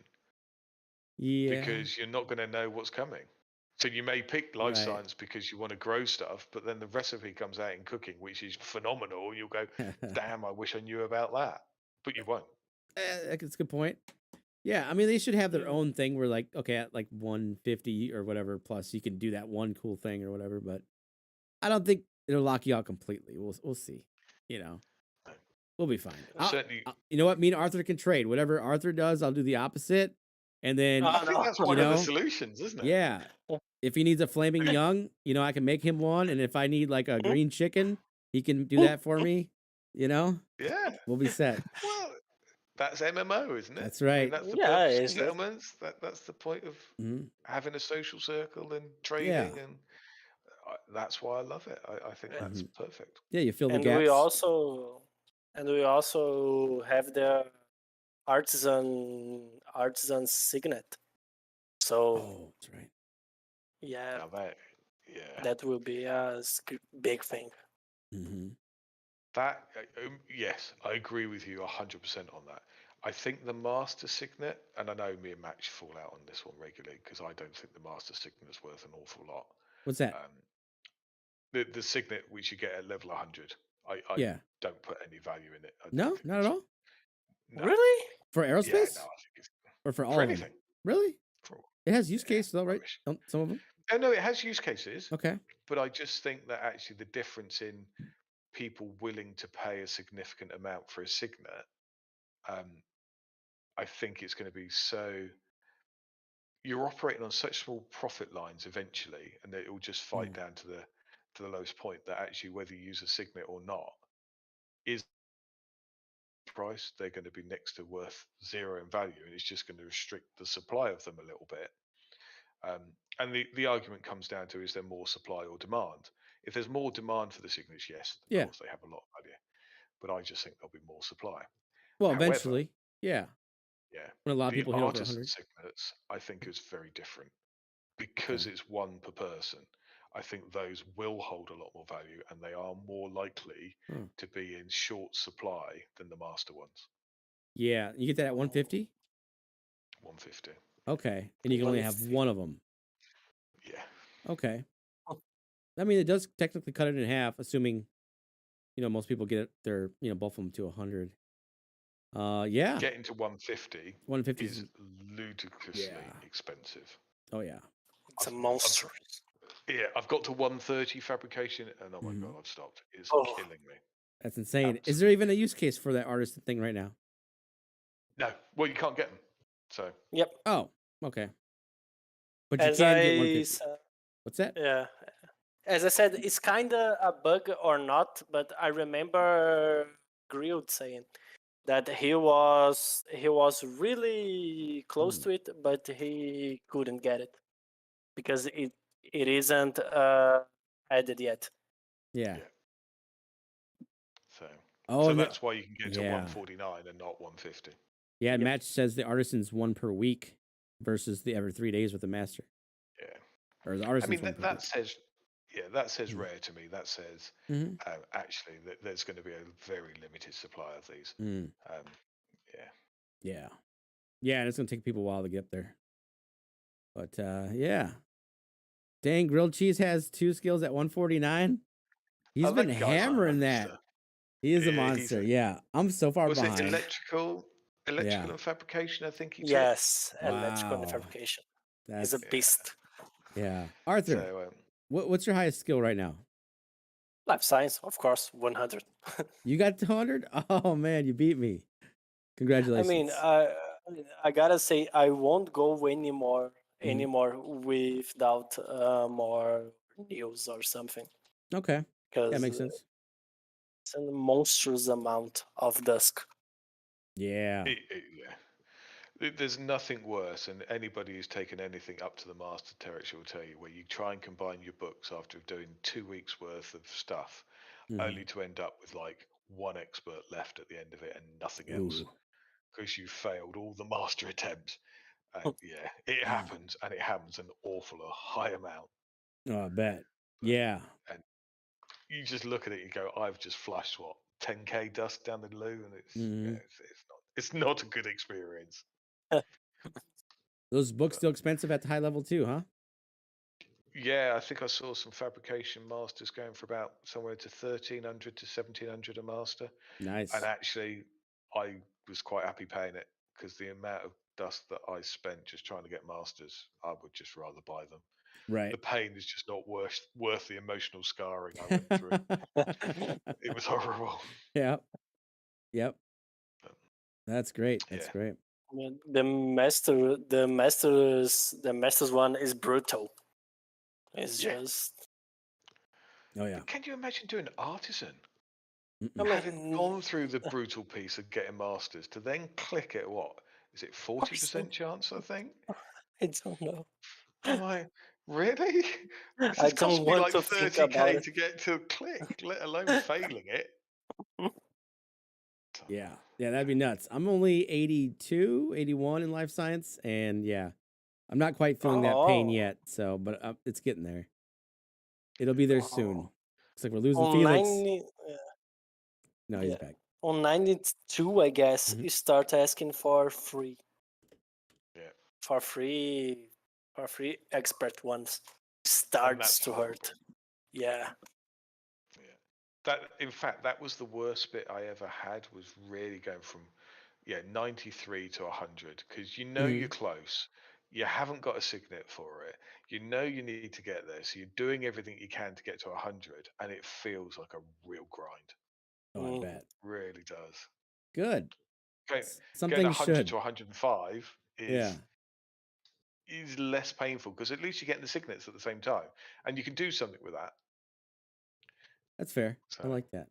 Yeah.
Because you're not going to know what's coming. So you may pick life
Right.
science because you want to grow stuff, but then the recipe comes out in cooking, which is phenomenal. You'll go, damn, I wish I knew about that. But you won't.
That's a good point. Yeah, I mean they should have their
Yeah.
own thing where like okay at like 150 or whatever plus you can do that one cool thing or whatever, but I don't think it'll lock you out completely. We'll see. You know,
No.
we'll be fine.
Certainly.
You know what? Me and Arthur can trade. Whatever Arthur does, I'll do the opposite. And then
I think that's one
you
of the
know,
solutions, isn't it?
yeah, if he needs a flaming young, you know, I can make him one. And if I need like a green chicken, he can do that for me. You know,
Yeah.
we'll be set.
Well, that's MMO, isn't it?
That's
I mean,
right.
that's the
Yeah,
purpose of
it's just
settlements. That's the point of
Mhm.
having a social circle and
Yeah.
trading, and that's why I love it. I think that's
Mhm.
perfect.
Yeah, you fill the
and we
gaps.
also have the artisan signet. So
Oh, that's right.
yeah,
Now yeah,
that will be a big thing.
Hmm.
that yes, I agree with you 100% on that. I think the master signet, and I know me and Max fall out on this one regularly because I don't think the master signet is worth an awful lot.
What's that?
Um, the signet which you get at level 100, I
Yeah.
don't put any value in it. I don't
No,
think
not at
it's
all.
no.
Really?
For
Yeah, no,
aerospace
I think it's
or for
for
all of them?
anything.
Really?
For
It has use
yeah,
case though, right?
rubbish.
Some of them.
Oh no, it has use cases,
Okay.
but I just think that actually the difference in people willing to pay a significant amount for a signet, um, I think it's going to be so. You're operating on such small profit lines eventually, and it will just fight
Mm.
down to the lowest point. That actually, whether you use a signet or not, is price they're going to be next to worth zero in value, and it's just going to restrict the supply of them a little bit. And the argument comes down to, is there more supply or demand? If there's more demand for the signets, yes, of
Yeah.
course they have a lot of value, but I just think there'll be more supply.
Well,
However,
eventually, yeah.
yeah,
When a lot of
the
people hit over
artisan
100.
signets I think is very different
Okay.
because it's one per person. I think those will hold a lot more value, and they are more likely
Huh.
to be in short supply than the master ones.
Yeah, you get that at 150.
150.
Okay, and you can only
One
have
fifty.
one of them.
Yeah.
Okay. I mean, it does technically cut it in half, assuming most people get both of them to 100. Yeah,
Getting to 150
150
is
is
ludicrously
yeah.
expensive.
Oh yeah.
It's a
I've
monster.
yeah, I've got to 130 fabrication, and oh my
Mhm.
god, I've stopped. It's
Oh,
killing me.
That's insane. Is there
Absolutely.
even a use case for that artist thing right now?
No, well, you can't get them. So
yep.
Oh, okay. But you
As
can get
I
150. What's that?
yeah, as I said, it's kind of a bug or not, but I remember Grilled saying that he was really close
Mm.
to it, but he couldn't get it because it isn't added yet.
Yeah.
yeah, so
Oh,
so
and
that's why you can get to
yeah.
149 and not 150.
Yeah,
Yep.
Match says the artisan's one per week versus the every 3 days with the master.
Yeah,
Or the
I
artisan's
mean
one per
that
week.
says that says
Mm.
rare to me. That says
Mm-hmm.
actually that there's going to be a very limited supply of these.
Mm.
Um, yeah.
Yeah. Yeah, and it's gonna take people a while to get there. But yeah. Dang, grilled cheese has 2 skills at 149. He's
Oh,
been
that guy's a
hammering that.
monster.
He is a
Yeah, he's
monster.
a.
Yeah. I'm so far
Was it
behind.
electrical
Yeah.
and fabrication? I think he took.
Yes, electrical and
Wow.
fabrication. He's a
That's
Yeah.
beast.
yeah. Arthur,
So
what's your highest skill right now?
Life science, of course, 100.
You got 200? Oh man, you beat me.
I mean,
Congratulations.
I gotta say, I won't go anymore
Mhm.
without more news or something
Okay. That
because
makes sense.
it's a monstrous amount of dusk.
Yeah.
yeah. There's nothing worse, and anybody who's taken anything up to the master territory will tell you, where you try and combine your books after doing 2 weeks worth of stuff,
Mhm.
only to end up with like one expert left at the end of it and nothing else
Ooh.
because you failed all the master attempts. And yeah, it
Mm.
happens, and it happens an a high amount.
Oh, I bet.
But
Yeah.
and you just look at it, you go, I've just flushed what 10k dust down the loo, and
Mhm.
it's not a good experience.
Those books
But
still expensive at the high level too, huh?
yeah, I think I saw some fabrication masters going for about somewhere to 1300 to 1700 a master. And
Nice.
actually, I was quite happy paying it because the amount of dust that I spent just trying to get masters, I would just rather buy them. The
Right.
pain is just not worth the emotional scarring I went through. It was horrible.
Yep. Yep.
But
That's great. That's
yeah,
great.
The masters one is brutal. It's
yeah.
just
Oh yeah.
But can you imagine doing artisan?
Mm-mm.
Having gone through the brutal piece of getting masters to then click at what? Is it 40% chance, I think?
I don't know.
I'm like, really? This
I
has
don't
cost me
want
like
to think about
30k
it.
to get to a click, let alone failing it. So,
Yeah. Yeah, that'd be nuts. I'm only 82, 81 in life science. And yeah, I'm not quite feeling that pain
Oh,
yet. So, but it's getting there. It'll be there soon.
oh.
Looks like we're losing
On
Felix.
90,
No, he's
yeah,
back.
on 92, I guess
Mhm.
you start asking for free,
yeah.
for free, for free expert ones.
And
Starts
that's
to
horrible.
hurt. Yeah.
Yeah. That, in fact, that was the worst bit I ever had, was really going from 93 to 100, because you know you're
Mhm.
close. You haven't got a signet for it. You know you need to get there, so you're doing everything you can to get to 100, and it feels like a real grind.
Oh, I
Mm.
bet.
Really does.
Good.
Going,
Something
100
should.
to 105
Yeah.
is less painful, because at least you're getting the signets at the same time, and you can do something with that.
That's fair. I
So
like that.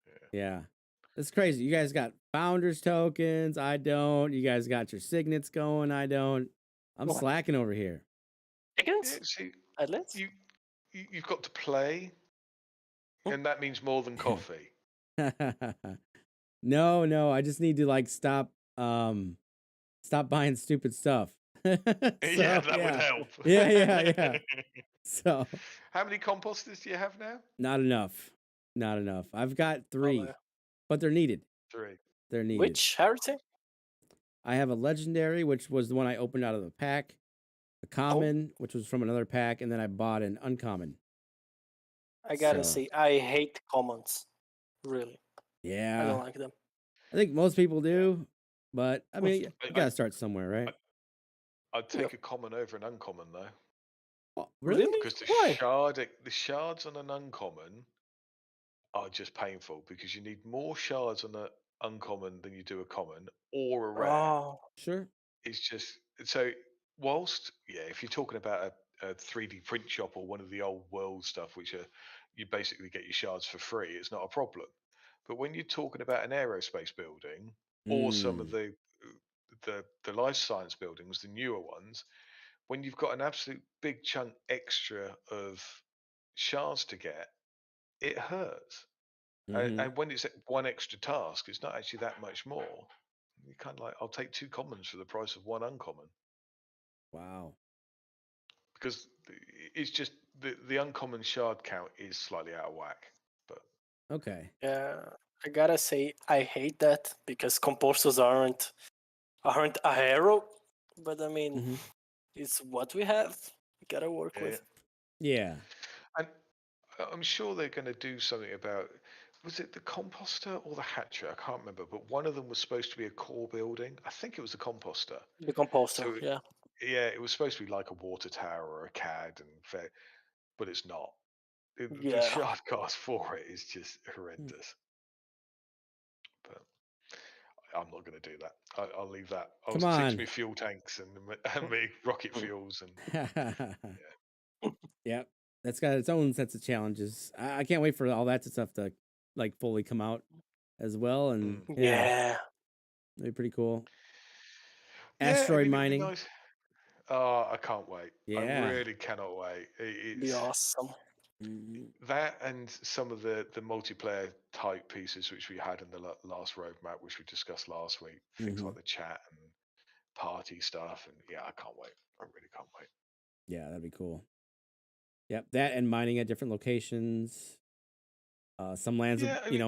yeah.
Yeah. It's crazy. You guys got founders tokens. I don't. You guys got your signets going. I don't. I'm
What?
slacking over here.
Chickens?
See,
At least?
you've got to play, and that means more than coffee.
No. I just need to like stop buying stupid stuff. So,
Yeah, that would help.
Yeah. So
How many composters do you have now?
not enough. Not enough. I've got
Oh,
3, but they're needed.
3.
They're needed.
which heretic?
I have a legendary, which was the one I opened out of the pack, a common, which was from another pack, and then I bought an uncommon.
I gotta
So,
say, I hate commons. Really. I
yeah,
don't like them.
I think most people
Yeah.
do, but I mean, you
I,
gotta start somewhere, right?
I'd
Yeah.
take a common over an uncommon, though,
Oh, really?
because
Why?
the shards on an uncommon are just painful, because you need more shards on an uncommon than you do a common or a rare.
Oh,
Sure.
It's just so, whilst if you're talking about a 3D print shop or one of the old world stuff, which are, you basically get your shards for free, it's not a problem. But when you're talking about an aerospace building, or some of
Mm.
the life science buildings, the newer ones, when you've got an absolute big chunk extra of shards to get, it hurts.
Mm-hmm.
And when it's one extra task, it's not actually that much more. You kind of like, I'll take 2 commons for the price of 1 uncommon,
Wow.
because it's just the uncommon shard count is slightly out of whack. But
Okay.
yeah. I gotta say, I hate that because composters aren't a hero. But I mean,
Mhm.
it's what we have. We gotta work
yeah,
with.
Yeah.
and I'm sure they're going to do something about. Was it the composter or the hatcher? I can't remember, but one of them was supposed to be a core building. I think it was the composter.
The composter,
So
yeah.
yeah, it was supposed to be like a water tower or a CAD, but it's not. The
Yeah.
shard cost for it is just
Mm.
horrendous. But I'm not going to do that. I'll leave that. I'll
Come
stick to
on.
my fuel tanks and my rocket fuels, and
Yep. That's got its own sets of challenges. I can't wait for all that stuff to like fully come out as well. And yeah,
Yeah.
it'd be pretty cool.
yeah. I
Asteroid
mean, it'd be
mining.
nice. Oh, I can't wait. I
Yeah.
really cannot wait.
Be
It's
awesome.
Mhm.
that, and some of the multiplayer type pieces which we had in the last roadmap, which we discussed last week. Things like
Mhm.
the chat and party stuff, and yeah, I can't wait. I really can't wait.
Yeah, that'd be cool. Yep. That and mining at different locations. Some lands,
Yeah, I mean,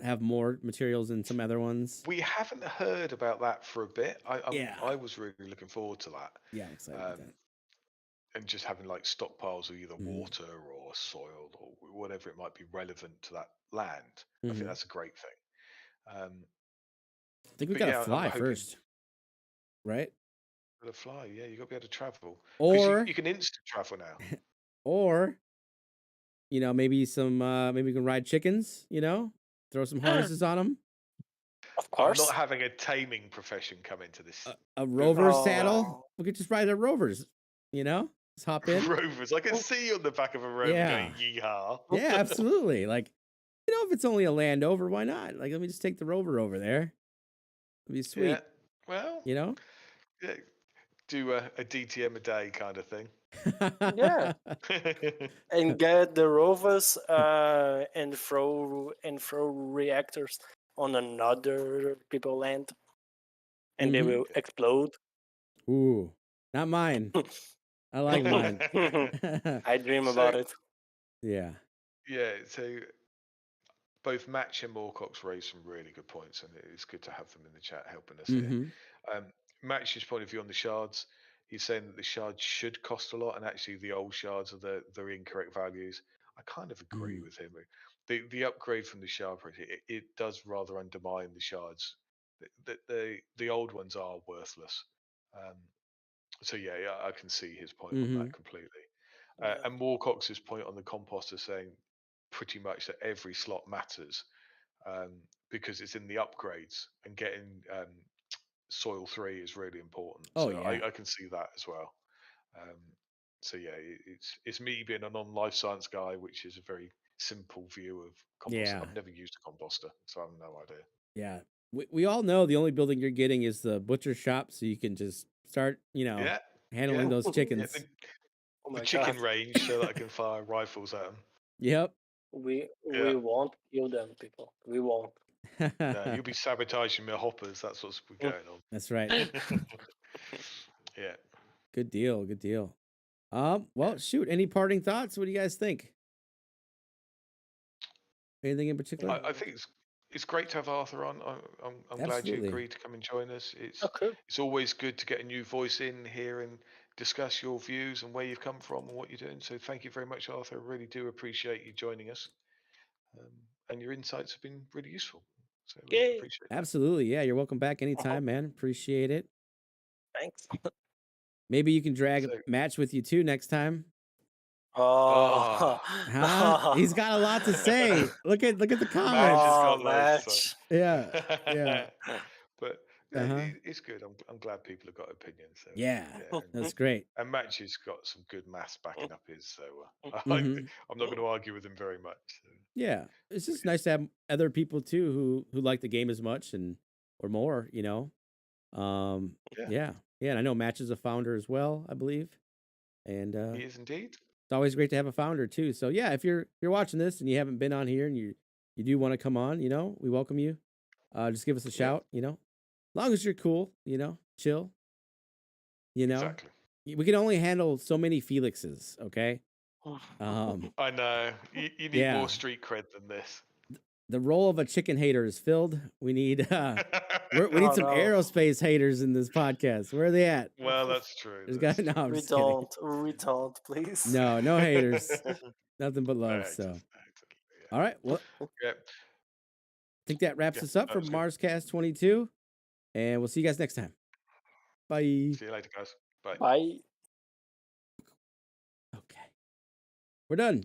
have more materials than some other ones.
we haven't heard about that for a bit.
Yeah.
I was really looking forward to that.
Yeah, I'm excited about
Um,
that.
and just having like stockpiles of either
Mhm.
water or soil or whatever it might be relevant to that land. I think
Mhm.
that's a great thing.
I think we
But
gotta
yeah, I'm
fly
hoping
first, right?
for the fly. Yeah, you got to be able to travel, because
Or
you can instant travel now.
or maybe maybe we can ride chickens. Throw some harnesses on them.
Of
I'm not
course.
having a taming profession come into this.
A
Good
rover
luck.
saddle.
Oh.
We could just ride the rovers. Just hop in.
Rovers. I can see you on the back of a rover
Yeah.
going yeehaw.
Yeah, absolutely. Like if it's only a land over, why not? Like, let me just take the rover over there. It'd be sweet.
Yeah. Well,
You
yeah, do a DTM a day kind of thing.
Yeah, and get the rovers and throw reactors on another people land, and they
Mhm.
will explode.
Ooh, not mine. I like mine.
I dream
So
about it.
Yeah.
yeah, so both Match and Moorcock's raised some really good points, and it's good to have them in the chat helping us here.
Mhm.
Match's point of view on the shards, he's saying that the shards should cost a lot, and actually the old shards are the incorrect values. I kind of agree
Mhm.
with him. The upgrade from the shard price, it does rather undermine the shards. The old ones are worthless. Um, so yeah, I can see his point on that
Mhm.
completely.
Yeah.
And Moorcox's point on the composter saying pretty much that every slot matters because it's in the upgrades and getting soil 3 is really important.
Oh
So
yeah.
I can see that as well. Um, so yeah, it's me being a non-life science guy, which is a very simple view of composter.
Yeah.
I've never used a composter, so I have no idea.
Yeah. We all know the only building you're getting is the butcher shop, so you can just start,
Yeah,
handling
yeah,
those
yeah.
chickens.
Oh
The
my
chicken
god.
range, so that I can fire rifles at them.
Yep.
We
Yeah.
won't kill them, people. We won't.
No, you'll be sabotaging my hoppers. That's what's going on.
That's right.
Yeah.
Good deal. Good deal.
Yeah.
Well, shoot. Any parting thoughts? What do you guys think? Anything in particular?
I think it's great to have Arthur on. I'm glad you
Absolutely.
agreed to come and join us.
Okay.
It's always good to get a new voice in here and discuss your views and where you've come from and what you're doing. So thank you very much, Arthur. I really do appreciate you joining us, and your insights have been really useful. So
Yay.
appreciate that.
Absolutely. Yeah. You're welcome back anytime, man. Appreciate it.
Thanks.
Maybe you can drag
So,
Match with you too next time.
Oh.
Huh? He's got a lot to say. Look at the
Match
comments.
has
Oh,
got loads to
match.
Yeah.
say.
Yeah.
But yeah,
Uh-huh.
it's good. I'm glad people have got opinions. So
Yeah.
yeah,
That's great.
and Match has got some good maths backing up his. So
Hmm.
I'm not going to argue with him very much. So,
Yeah. It's
but
just nice to have other people too who like the game as much and or more,
yeah,
Yeah. Yeah. And I know Match is a founder as well, I believe. And
he is indeed.
it's always great to have a founder too. So yeah, if you're watching this and you haven't been on here and you do want to come on, we welcome you. Just give us a
Yeah,
shout, as long as you're cool, chill, you know.
exactly.
We can only handle so many Felixes, okay?
I know. You need
Yeah.
more street cred than this.
The role of a chicken hater is filled. We need we need
Oh
some
no.
aerospace haters in this podcast. Where are they at?
Well, that's true.
There's
That's
guys. No,
true.
I'm
We
just kidding.
don't, please.
No, no haters. Nothing but love.
Right,
So,
yeah.
all right. Well,
Yeah,
I think that wraps
yeah,
us up
that
for
was good.
Marscast 22, and we'll see you guys next time. Bye.
See you later, guys. Bye.
Bye.
Okay, we're done.